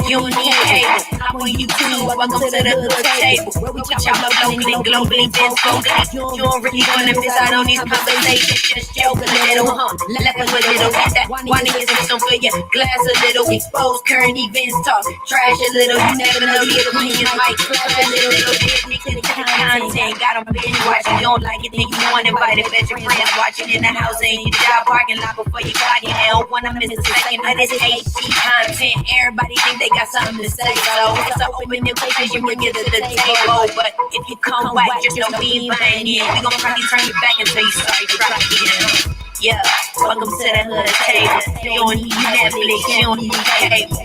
you don't need cable. Hop on YouTube, welcome to the hood table. Where we chop locally, globally, globally. You don't really wanna miss out on these conversations. Just joke a little, laugh a little. Get that one niggas system for your glass a little. Expose current events, talk trash a little. You never know the opinions might clash a little. Get me to the content, got them binge watching. You don't like it, then you want invited. Bet your friends watching in the house and you job parking lot before you clock it. I don't wanna miss a second of this HD content. Everybody think they got something to say, so it's an open invitation. You bring it to the table, but if you come white, just know we ain't buying in. We gon' probably turn you back until you start tracking. Yeah, welcome to the hood table. You don't need Netflix, you don't need cable.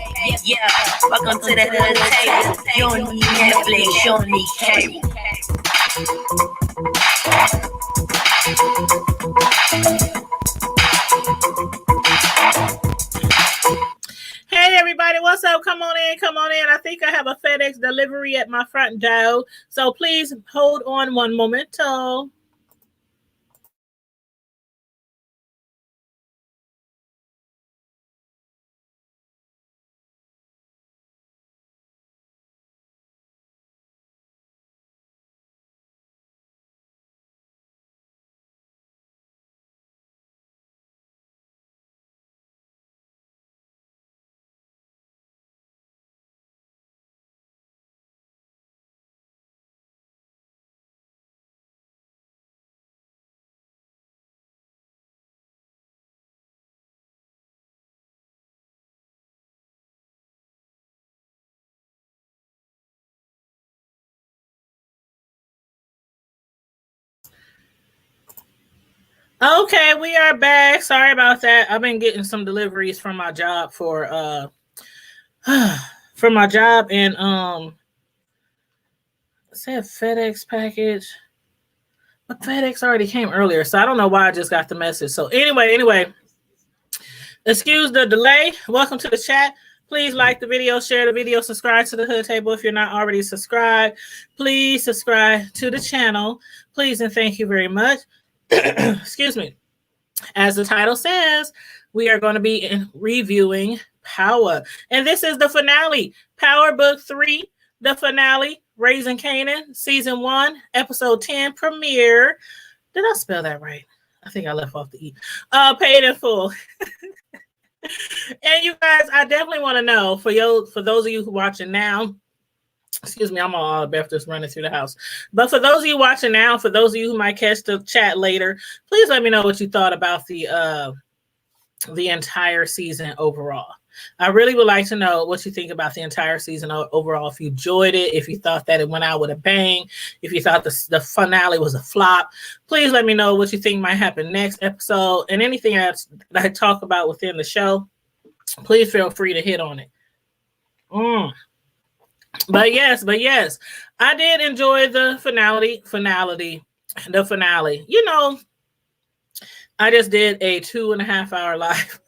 Yeah, welcome to the hood table. You don't need Netflix, you don't need cable. Hey everybody, what's up? Come on in, come on in. I think I have a FedEx delivery at my front door, so please hold on one momento. Okay, we are back. Sorry about that. I've been getting some deliveries from my job for my job, and it said FedEx package, but FedEx already came earlier, so I don't know why I just got the message. So anyway, excuse the delay. Welcome to the chat. Please like the video, share the video, subscribe to the Hood Table if you're not already subscribed. Please subscribe to the channel. Please and thank you very much. Excuse me. As the title says, we are going to be reviewing Power. And this is the finale. Power Book 3, the finale, Raising Kanan, Season 1, Episode 10 premiere. Did I spell that right? I think I left off the E. Paid in full. And you guys, I definitely want to know, for those of you who are watching now, excuse me, I'm all breath just running through the house. But for those of you watching now, for those of you who might catch the chat later, please let me know what you thought about the entire season overall. I really would like to know what you think about the entire season overall. If you enjoyed it, if you thought that it went out with a bang, if you thought the finale was a flop, please let me know what you think might happen next episode, and anything else that I talk about within the show, please feel free to hit on it. But yes, I did enjoy the finale. You know, I just did a 2.5 hour live.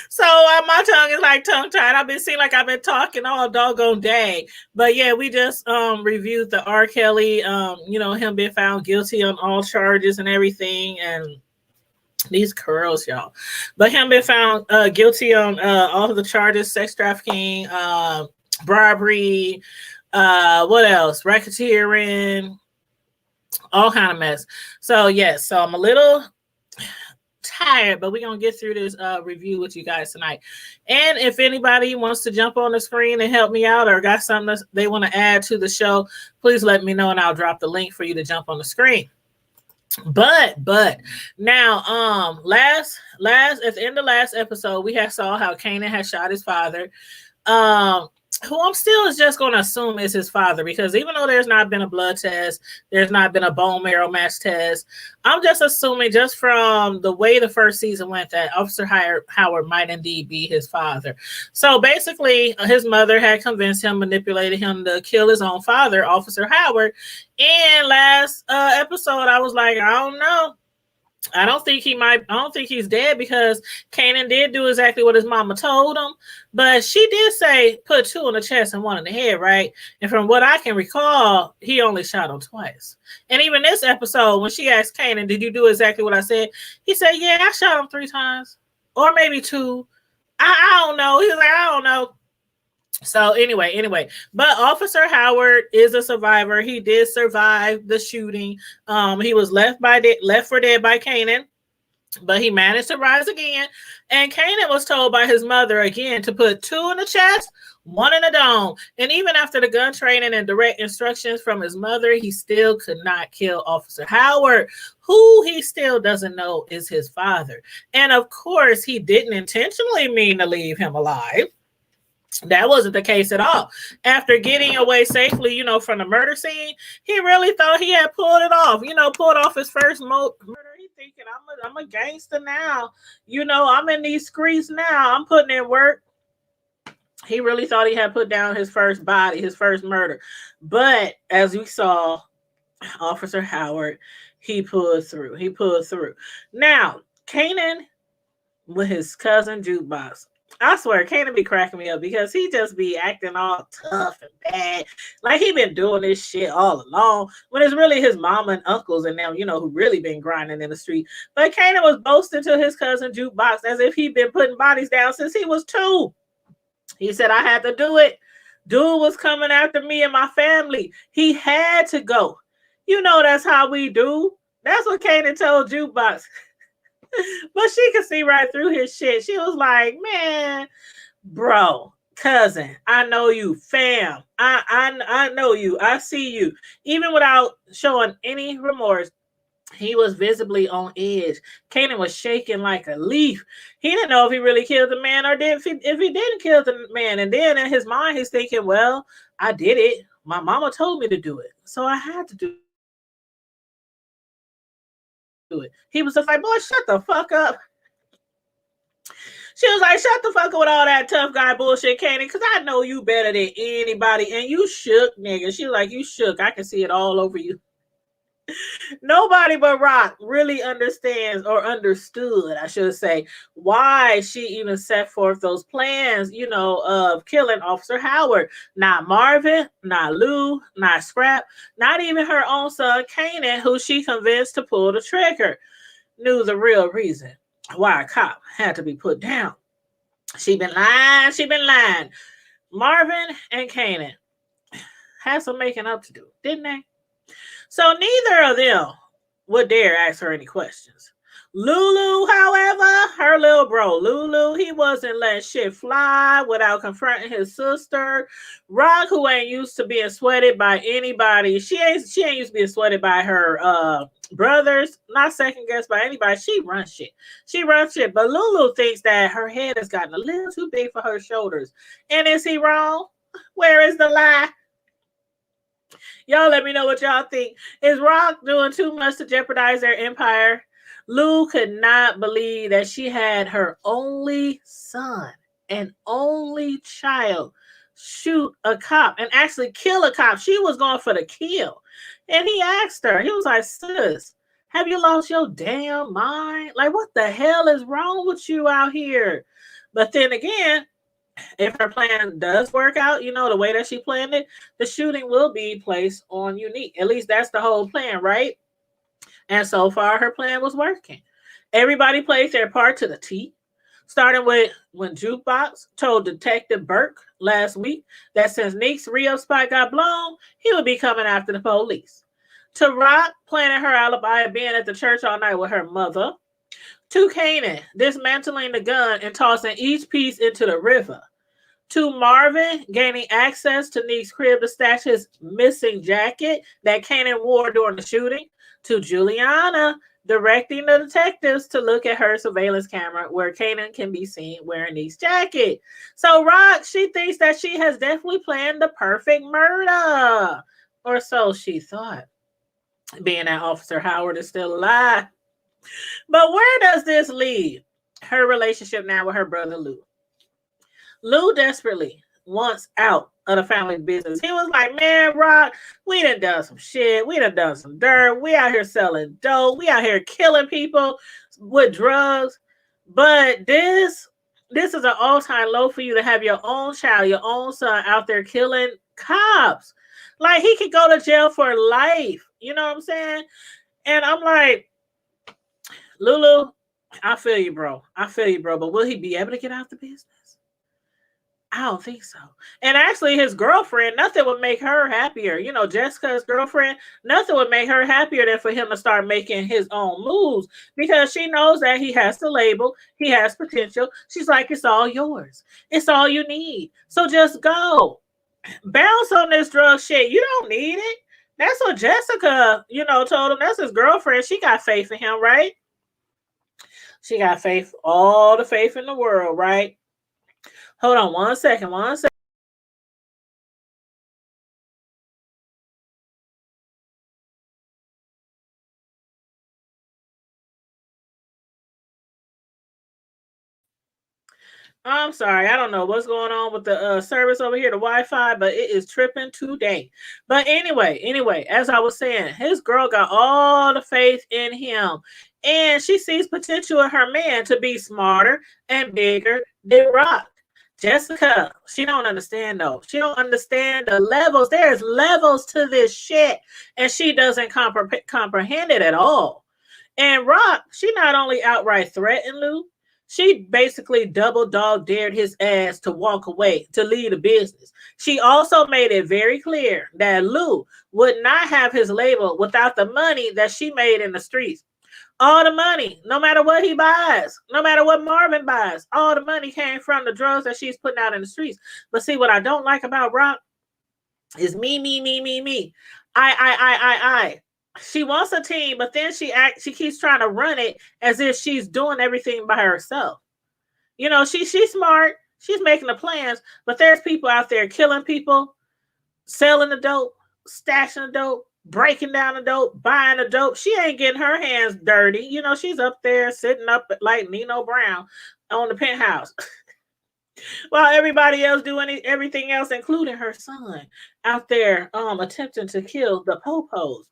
So my tongue is like tongue tied. I've been talking all doggone day. But yeah, we just reviewed the R. Kelly, him being found guilty on all charges and everything, and these curls, y'all. But him being found guilty on all of the charges: sex trafficking, bribery, what else? Racketeering, all kind of mess. So yes, so I'm a little tired, but we're gonna get through this review with you guys tonight. And if anybody wants to jump on the screen and help me out, or got something that they want to add to the show, please let me know and I'll drop the link for you to jump on the screen. But now last at the end of last episode, we saw how Kanan had shot his father, who I'm still is just going to assume is his father, because even though there's not been a blood test, there's not been a bone marrow match test, I'm just assuming, just from the way the first season went, that Officer Howard might indeed be his father. So basically, his mother had convinced him, manipulated him to kill his own father, Officer Howard. And last episode, I was like, I don't know. I don't think he's dead, because Kanan did do exactly what his mama told him. But she did say put 2 on the chest and 1 in the head, right? And from what I can recall, he only shot him twice. And even this episode, when she asked Kanan, did you do exactly what I said? He said, yeah, I shot him 3 times. Or maybe 2. I don't know. He was like, I don't know. So but Officer Howard is a survivor. He did survive the shooting. He was left for dead by Kanan, but he managed to rise again. And Kanan was told by his mother again to put two in the chest, one in the dome. And even after the gun training and direct instructions from his mother, he still could not kill Officer Howard, who he still doesn't know is his father. And of course, he didn't intentionally mean to leave him alive. That wasn't the case at all. After getting away safely, from the murder scene, he really thought he had pulled it off. Pulled off his first murder. He thinking, I'm a gangster now. I'm in these streets now. I'm putting in work. He really thought he had put down his first body, his first murder. But as we saw, Officer Howard, he pulled through. He pulled through. Now, Kanan with his cousin Jukebox. I swear, Kanan be cracking me up because he just be acting all tough and bad. Like he been doing this shit all along. When it's really his mama and uncles and them, who really been grinding in the street. But Kanan was boasting to his cousin Jukebox as if he'd been putting bodies down since he was 2. He said, I had to do it. Dude was coming after me and my family. He had to go. That's how we do. That's what Kanan told Jukebox. But she could see right through his shit. She was like, man, bro, cousin, I know you, fam. I know you. I see you. Even without showing any remorse, he was visibly on edge. Kanan was shaking like a leaf. He didn't know if he really killed the man or if he didn't kill the man. And then in his mind, he's thinking, well, I did it. My mama told me to do it. So I had to do it. He was just like, boy, shut the fuck up. She was like, shut the fuck up with all that tough guy bullshit, Kanan, because I know you better than anybody. And you shook, nigga. She was like, you shook. I can see it all over you. Nobody but Rock really understands or understood, I should say, why she even set forth those plans, of killing Officer Howard. Not Marvin, not Lou, not Scrap, not even her own son, Kanan, who she convinced to pull the trigger, knew the real reason why a cop had to be put down. She been lying. Marvin and Kanan had some making up to do, didn't they? So neither of them would dare ask her any questions. Lulu, however, her little bro, Lulu, he wasn't letting shit fly without confronting his sister. Rock, who ain't used to being sweated by anybody, she ain't used to being sweated by her brothers, not second guessed by anybody. She runs shit. But Lulu thinks that her head has gotten a little too big for her shoulders. And is he wrong? Where is the lie? Y'all let me know what y'all think. Is Rock doing too much to jeopardize their empire? Lou could not believe that she had her only son and only child shoot a cop and actually kill a cop. She was going for the kill. And he asked her, he was like, sis, have you lost your damn mind? Like, what the hell is wrong with you out here? But then again, if her plan does work out, the way that she planned it, the shooting will be placed on Unique. At least that's the whole plan, right? And so far, her plan was working. Everybody played their part to the T, starting with when Jukebox told Detective Burke last week that since Nick's Rio spot got blown, he would be coming after the police. To Rock planning her alibi of being at the church all night with her mother. To Kanan dismantling the gun and tossing each piece into the river. To Marvin gaining access to Nick's crib to stash his missing jacket that Kanan wore during the shooting. To Juliana directing the detectives to look at her surveillance camera where Kanan can be seen wearing Nick's jacket. So Rock, she thinks that she has definitely planned the perfect murder. Or so she thought. Being that Officer Howard is still alive. But where does this leave her relationship now with her brother Lou? Lou desperately wants out of the family business. He was like, man, Rock, we done some shit. We done some dirt. We out here selling dope. We out here killing people with drugs. But this is an all-time low for you to have your own child, your own son out there killing cops. Like, he could go to jail for life. You know what I'm saying? And I'm like, Lulu, I feel you, bro. But will he be able to get out the business? I don't think so. And actually, his girlfriend, nothing would make her happier. You know, Jessica's girlfriend, nothing would make her happier than for him to start making his own moves because she knows that he has the label, he has potential. She's like, it's all yours, it's all you need. So just go bounce on this drug shit. You don't need it. That's what Jessica, told him. That's his girlfriend. She got faith in him, right? She got faith, all the faith in the world, right? Hold on one second, one second. I'm sorry. I don't know what's going on with the service over here, the Wi-Fi, but it is tripping today. But anyway, as I was saying, his girl got all the faith in him. And she sees potential in her man to be smarter and bigger than Rock. Jessica, she don't understand though. She don't understand the levels. There's levels to this shit. And she doesn't comprehend it at all. And Rock, she not only outright threatened Lou, she basically double dog dared his ass to walk away, to leave the business. She also made it very clear that Lou would not have his label without the money that she made in the streets. All the money, no matter what he buys, no matter what Marvin buys, all the money came from the drugs that she's putting out in the streets. But see, what I don't like about Rock is me, me, me, me, me. I. She wants a team, but then she keeps trying to run it as if she's doing everything by herself. She's smart, she's making the plans, but there's people out there killing people, selling the dope, stashing the dope, breaking down the dope, buying the dope. She ain't getting her hands dirty. She's up there sitting up like Nino Brown on the penthouse. While everybody else doing everything else, including her son, out there attempting to kill the popos.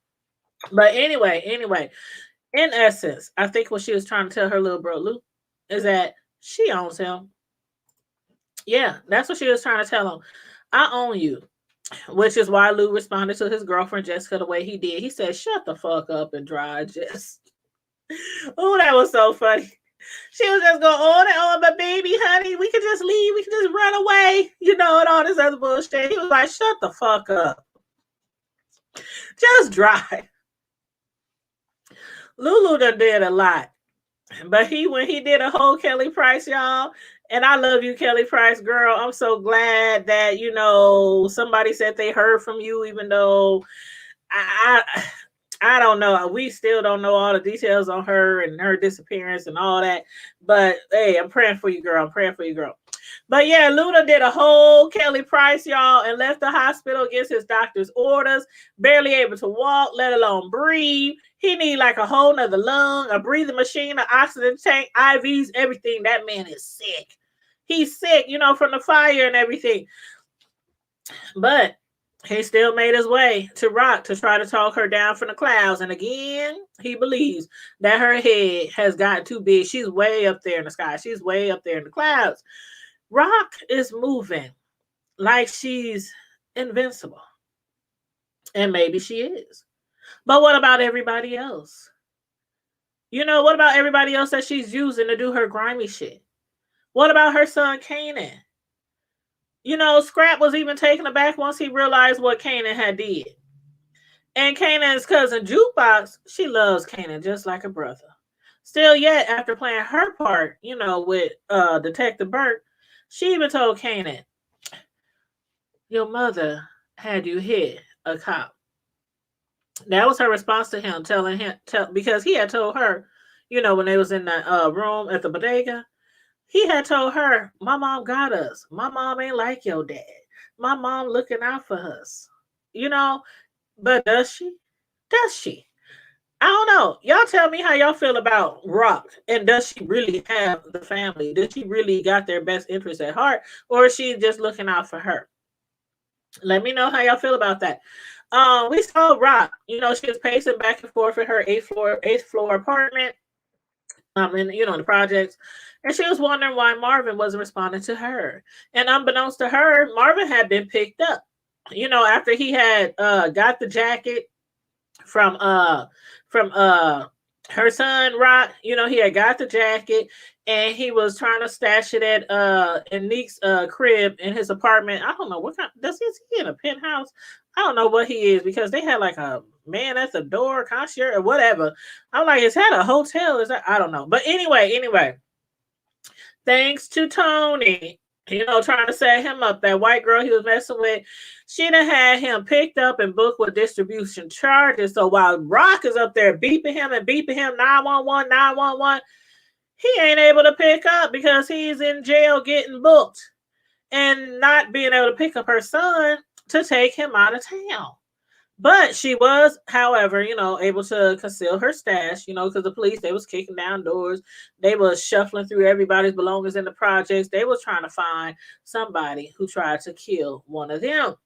But anyway, in essence, I think what she was trying to tell her little bro Luke is that she owns him. Yeah, that's what she was trying to tell him. I own you. Which is why Lou responded to his girlfriend Jessica the way he did. He said, "Shut the fuck up and drive, Jess." Oh, that was so funny. She was just going on and on, but baby, honey, we could just leave. We could just run away, and all this other bullshit. He was like, "Shut the fuck up. Just drive." Lulu done did a lot. But when he did a whole Kelly Price, y'all, and I love you, Kelly Price, girl. I'm so glad that, somebody said they heard from you, even though I don't know. We still don't know all the details on her and her disappearance and all that. But hey, I'm praying for you, girl. I'm praying for you, girl. But yeah, Luda did a whole Kelly Price, y'all, and left the hospital against his doctor's orders, barely able to walk, let alone breathe. He need like a whole nother lung, a breathing machine, an oxygen tank, IVs, everything. That man is sick. He's sick, from the fire and everything. But he still made his way to Rock to try to talk her down from the clouds. And again, he believes that her head has gotten too big. She's way up there in the sky. She's way up there in the clouds. Rock is moving like she's invincible. And maybe she is. But what about everybody else? What about everybody else that she's using to do her grimy shit? What about her son, Kanan? Scrap was even taken aback once he realized what Kanan had did. And Kanan's cousin, Jukebox, she loves Kanan just like a brother. Still yet, after playing her part, with Detective Burke, she even told Kanan, your mother had you hit a cop. That was her response to him, because he had told her, when they was in the room at the bodega, he had told her, my mom got us. My mom ain't like your dad. My mom looking out for us. But does she? Does she? I don't know. Y'all tell me how y'all feel about Rock. And does she really have the family? Does she really got their best interest at heart? Or is she just looking out for her? Let me know how y'all feel about that. We saw Rock. She was pacing back and forth in her eighth floor apartment. In the projects. And she was wondering why Marvin wasn't responding to her. And unbeknownst to her, Marvin had been picked up. After he had got the jacket from Her son Rock, he had got the jacket and he was trying to stash it at in Neek's crib in his apartment. I don't know what kind does he is he in a penthouse? I don't know what he is because they had like a man at the door, concierge or whatever. I'm like, is that a hotel? Is that I don't know. But anyway, thanks to Tony, trying to set him up. That white girl he was messing with, she done had him picked up and booked with distribution charges. So while Rock is up there beeping him, 911, 911, he ain't able to pick up because he's in jail getting booked and not being able to pick up her son to take him out of town. But she was, however, able to conceal her stash, because the police, they was kicking down doors. They was shuffling through everybody's belongings in the projects. They was trying to find somebody who tried to kill one of them.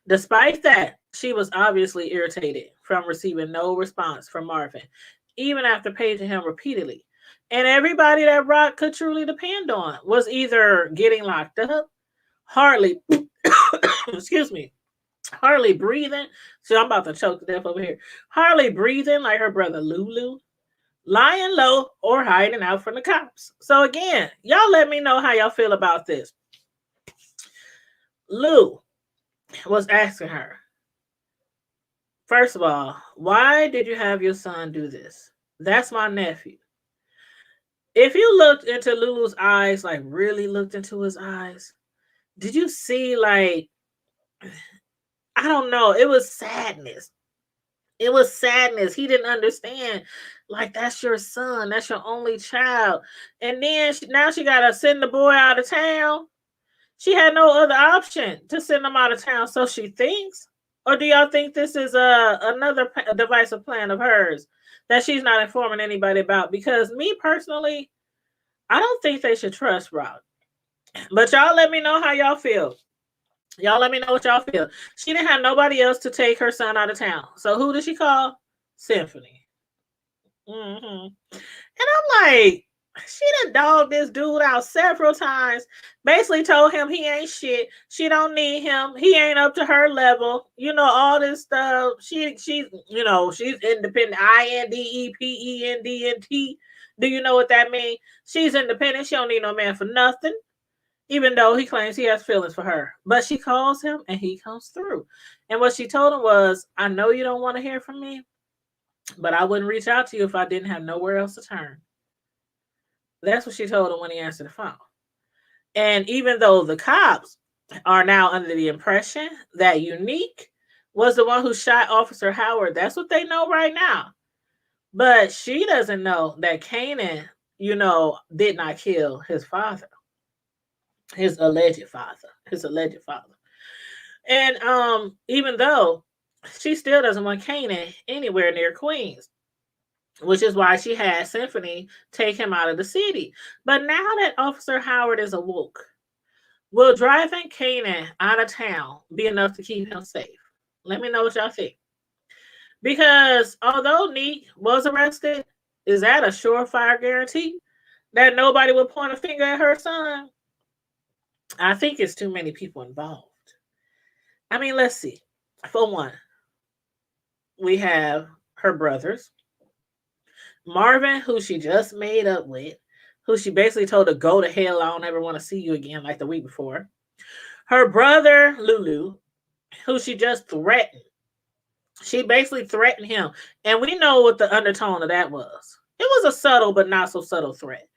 Despite that, she was obviously irritated from receiving no response from Marvin, even after paging him repeatedly. And everybody that Rock could truly depend on was either getting locked up, hardly, excuse me, hardly breathing. So I'm about to choke to death over here. Hardly breathing like her brother Lulu, lying low, or hiding out from the cops. So again, y'all let me know how y'all feel about this. Lou was asking her, first of all, why did you have your son do this? That's my nephew. If you looked into Lulu's eyes, like really looked into his eyes, did you see like, I don't know, it was sadness. It was sadness. He didn't understand. Like, that's your son. That's your only child. And then now she got to send the boy out of town. She had no other option to send him out of town. So she thinks. Or do y'all think this is another divisive plan of hers that she's not informing anybody about? Because me personally, I don't think they should trust Rock. But y'all let me know how y'all feel. Y'all let me know what y'all feel. She didn't have nobody else to take her son out of town. So who did she call? Symphony. And I'm like, she done dogged this dude out several times. Basically told him he ain't shit. She don't need him. He ain't up to her level. All this stuff. She's independent. INDEPENDNT. Do you know what that means? She's independent. She don't need no man for nothing. Even though he claims he has feelings for her. But she calls him and he comes through. And what she told him was, I know you don't want to hear from me, but I wouldn't reach out to you if I didn't have nowhere else to turn. That's what she told him when he answered the phone. And even though the cops are now under the impression that Unique was the one who shot Officer Howard, that's what they know right now. But she doesn't know that Kanan, did not kill his father. His alleged father. And even though she still doesn't want Kanan anywhere near Queens, which is why she had Symphony take him out of the city. But now that Officer Howard is awoke, will driving Kanan out of town be enough to keep him safe? Let me know what y'all think. Because although Neek was arrested, is that a surefire guarantee that nobody will point a finger at her son? I think it's too many people involved. I mean, let's see. For one, we have her brothers. Marvin, who she just made up with, who she basically told to go to hell, I don't ever want to see you again, like the week before. Her brother, Lulu, who she just threatened. She basically threatened him. And we know what the undertone of that was. It was a subtle but not so subtle threat.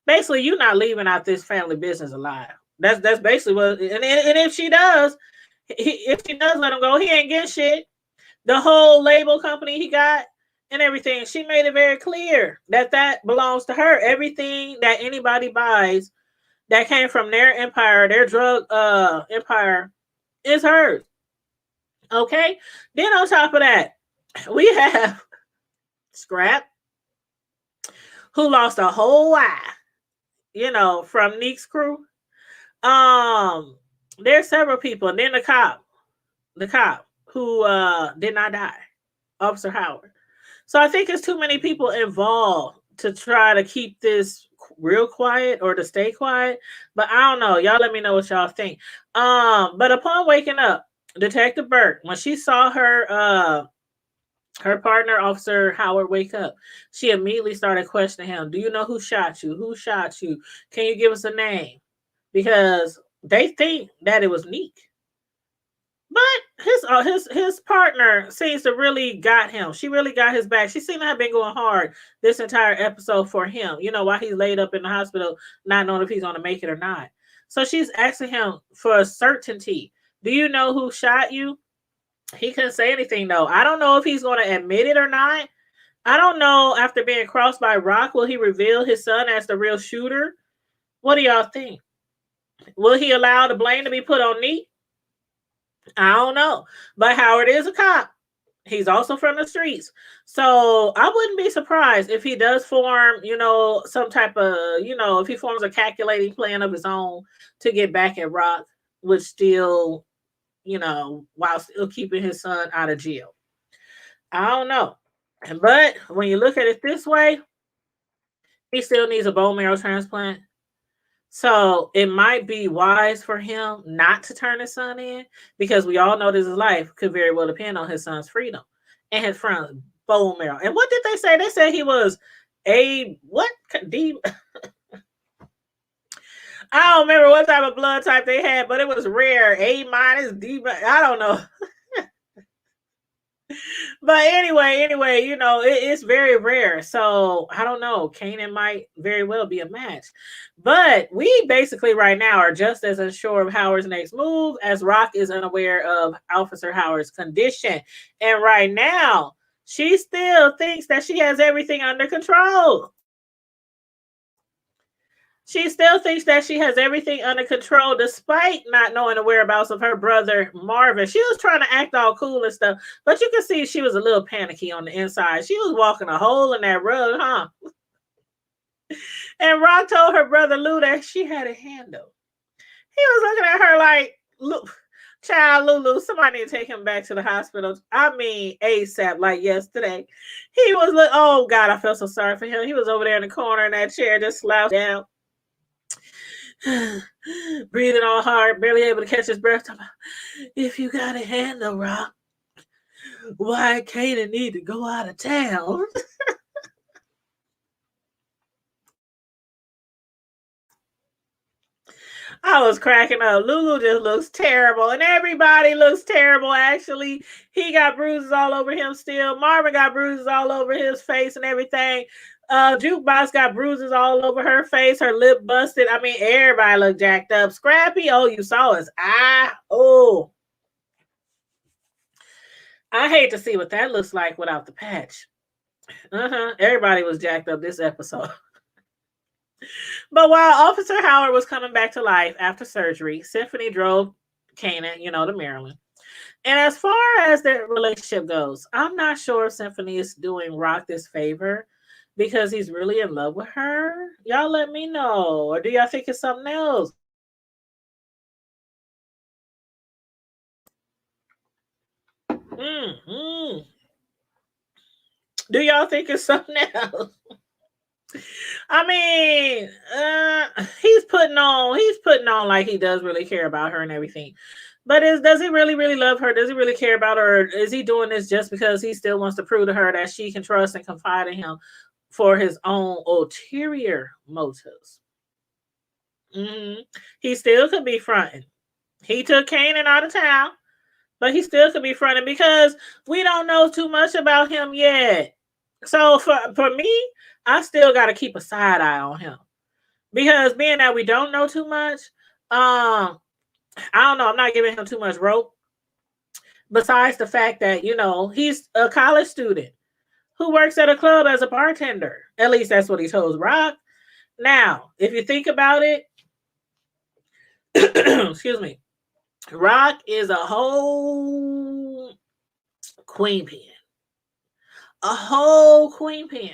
Basically, you're not leaving out this family business alive. That's basically what. And if she does, if she does let him go, he ain't getting shit. The whole label company he got and everything, she made it very clear that belongs to her. Everything that anybody buys that came from their empire, their drug empire, is hers. Okay. Then on top of that, we have Scrap, who lost a whole eye, from Neek's crew. There's several people, and then the cop who did not die, Officer Howard. So I think it's too many people involved to try to keep this real quiet or to stay quiet. But I don't know. Y'all let me know what y'all think. But upon waking up, Detective Burke, when she saw her Her partner, Officer Howard, wake up. She immediately started questioning him. Do you know who shot you? Who shot you? Can you give us a name? Because they think that it was Neek. But his partner seems to really got him. She really got his back. She seemed to have been going hard this entire episode for him. While he's laid up in the hospital, not knowing if he's going to make it or not. So she's asking him for a certainty. Do you know who shot you? He couldn't say anything though. I don't know if he's going to admit it or not. I don't know. After being crossed by Rock, will he reveal his son as the real shooter? What do y'all think? Will he allow the blame to be put on Neek? I don't know. But Howard is a cop. He's also from the streets. So I wouldn't be surprised if he does form, some type of, if he forms a calculating plan of his own to get back at Rock, which still, while still keeping his son out of jail. I don't know. But when you look at it this way, he still needs a bone marrow transplant. So it might be wise for him not to turn his son in, because we all know that his life could very well depend on his son's freedom and his friend's bone marrow. And what did they say? They said he was a what? D. I don't remember what type of blood type they had, but it was rare. A minus, D. I don't know. But anyway, it's very rare. So I don't know. Kanan might very well be a match. But we basically right now are just as unsure of Howard's next move as Rock is unaware of Officer Howard's condition. And right now, she still thinks that she has everything under control. She still thinks that she has everything under control despite not knowing the whereabouts of her brother, Marvin. She was trying to act all cool and stuff, but you can see she was a little panicky on the inside. She was walking a hole in that rug, huh? And Rock told her brother Lou that she had it handled. He was looking at her like, look, child Lulu, somebody need to take him back to the hospital. I mean, ASAP, like yesterday. He was like, oh God, I felt so sorry for him. He was over there in the corner in that chair, just slouched down. Breathing all hard, barely able to catch his breath. If you got a handle, Rock, why Kanan need to go out of town? I was cracking up. Lulu just looks terrible, and everybody looks terrible. Actually, he got bruises all over him still. Marvin got bruises all over his face and everything. Jukebox got bruises all over her face, her lip busted. I mean, everybody looked jacked up. Scrappy, oh, you saw his eye. Oh, I hate to see what that looks like without the patch. Everybody was jacked up this episode. But while Officer Howard was coming back to life after surgery, Symphony drove Kanan, to Maryland. And as far as their relationship goes, I'm not sure if Symphony is doing Rock this favor because he's really in love with her. Y'all let me know. Or do y'all think it's something else? Do y'all think it's something else? I mean, he's putting on like he does really care about her and everything. But does he really, really love her? Does he really care about her? Or is he doing this just because he still wants to prove to her that she can trust and confide in him for his own ulterior motives? He still could be fronting. He took Kanan out of town, but he still could be fronting because we don't know too much about him yet. So for me, I still got to keep a side eye on him because being that we don't know too much, I don't know. I'm not giving him too much rope. Besides the fact that, he's a college student who works at a club as a bartender. At least that's what he told Rock. Now, if you think about it, excuse me, Rock is a whole queen pin. A whole queen pin.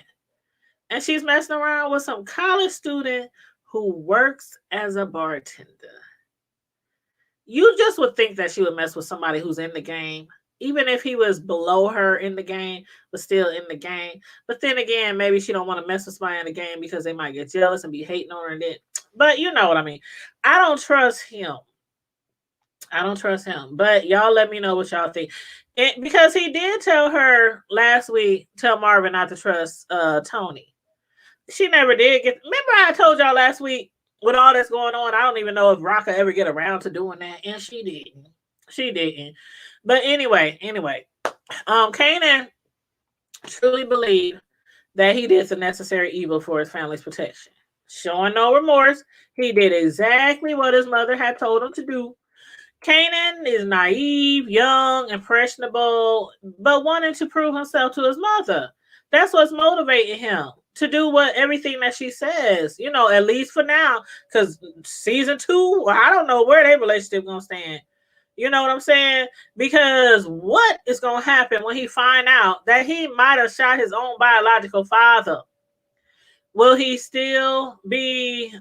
And she's messing around with some college student who works as a bartender. You just would think that she would mess with somebody who's in the game, even if he was below her in the game, but still in the game. But then again, maybe she don't want to mess with somebody in the game because they might get jealous and be hating on her. And then, but you know what I mean. I don't trust him. I don't trust him. But y'all let me know what y'all think. Because he did tell her last week, tell Marvin not to trust Tony. She never did get. Remember, I told y'all last week with all that's going on, I don't even know if Rock will ever get around to doing that, and she didn't. She didn't. But anyway, Kanan truly believed that he did the necessary evil for his family's protection. Showing no remorse, he did exactly what his mother had told him to do. Kanan is naive, young, impressionable, but wanting to prove himself to his mother. That's what's motivating him to do what everything that she says, at least for now. Because season 2, well, I don't know where their relationship gonna stand. You know what I'm saying? Because what is gonna happen when he find out that he might have shot his own biological father? Will he still be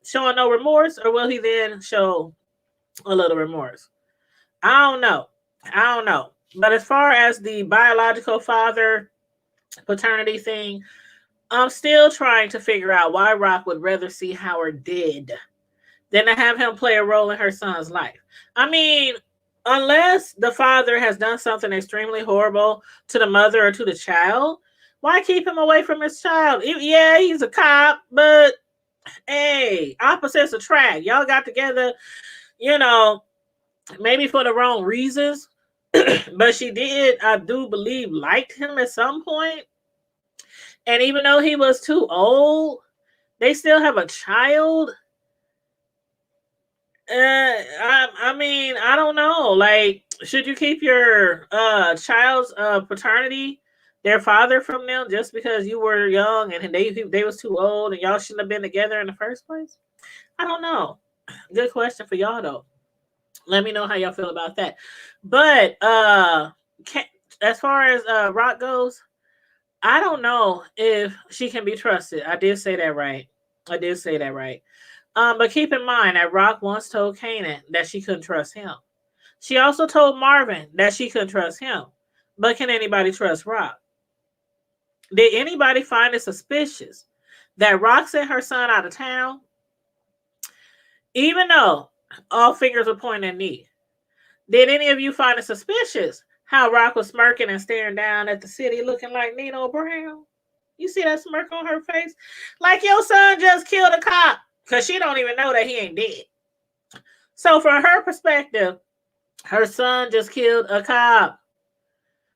showing no remorse, or will he then show a little remorse? I don't know. I don't know. But as far as the biological father paternity thing, I'm still trying to figure out why Rock would rather see Howard dead than to have him play a role in her son's life. I mean, unless the father has done something extremely horrible to the mother or to the child, why keep him away from his child? Yeah, he's a cop, but hey, opposites attract. Y'all got together, you know, maybe for the wrong reasons, but she did, I do believe, liked him at some point. And even though he was too old, they still have a child. I mean, I don't know. Like, should you keep your child's paternity, their father, from them just because you were young and they was too old and y'all shouldn't have been together in the first place? I don't know. Good question for y'all though. Let me know how y'all feel about that. But as far as Rock goes, I don't know if she can be trusted. I did say that right. I did say that right. But keep in mind that Rock once told Kanan that she couldn't trust him. She also told Marvin that she couldn't trust him. But can anybody trust Rock? Did anybody find it suspicious that Rock sent her son out of town, even though all fingers were pointing at me? Did any of you find it suspicious how Rock was smirking and staring down at the city looking like Nino Brown? You see that smirk on her face? Like your son just killed a cop. Because she don't even know that he ain't dead. So from her perspective, her son just killed a cop.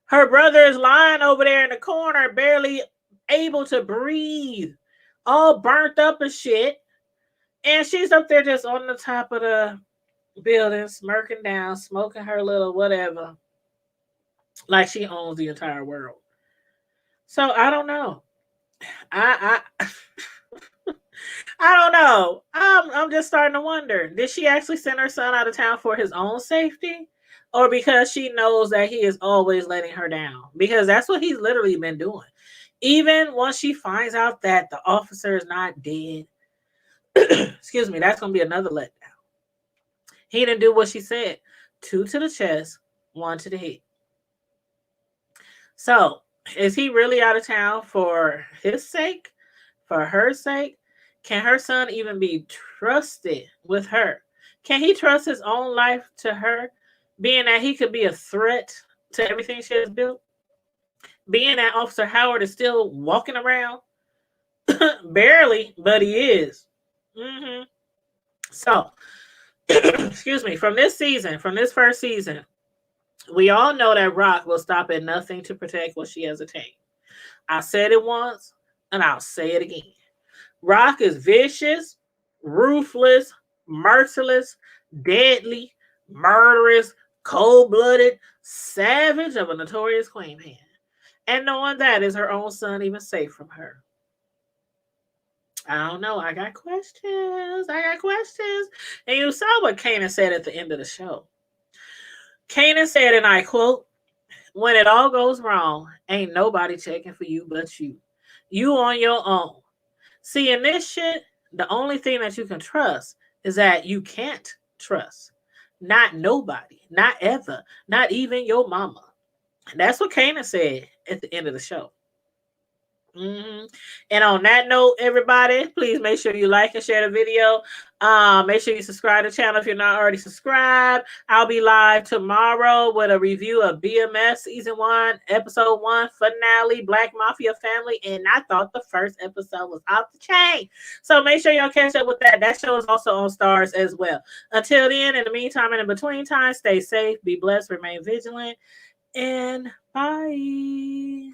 Her brother is lying over there in the corner, barely able to breathe, all burnt up and shit. And she's up there just on the top of the building, smirking down, smoking her little whatever, like she owns the entire world. So I don't know. I I don't know. I'm just starting to wonder. Did she actually send her son out of town for his own safety? Or because she knows that he is always letting her down? Because that's what he's literally been doing. Even once she finds out that the officer is not dead, excuse me, that's going to be another letdown. He didn't do what she said. 2 to the chest, 1 to the head. So, is he really out of town for his sake? For her sake? Can her son even be trusted with her? Can he trust his own life to her, being that he could be a threat to everything she has built? Being that Officer Howard is still walking around? Barely, but he is. So, excuse me, from this first season, we all know that Rock will stop at nothing to protect what she has attained. I said it once, and I'll say it again. Rock is vicious, ruthless, merciless, deadly, murderous, cold-blooded, savage of a notorious queen pan. And knowing that, is her own son even safe from her? I don't know. I got questions. And you saw what Kanan said at the end of the show. Kanan said, and I quote, "When it all goes wrong, ain't nobody checking for you but you. You on your own. See, in this shit, the only thing that you can trust is that you can't trust. Not nobody. Not ever. Not even your mama." That's what Kanan said at the end of the show. Mm-hmm. And on that note, everybody, please make sure you like and share the video. Make sure you subscribe to the channel if you're not already subscribed. I'll be live tomorrow with a review of BMS season 1, episode 1 finale, Black Mafia Family. And I thought the first episode was off the chain. So make sure y'all catch up with that. That show is also on Stars as well. Until then, in the meantime and in between time, stay safe, be blessed, remain vigilant, and bye.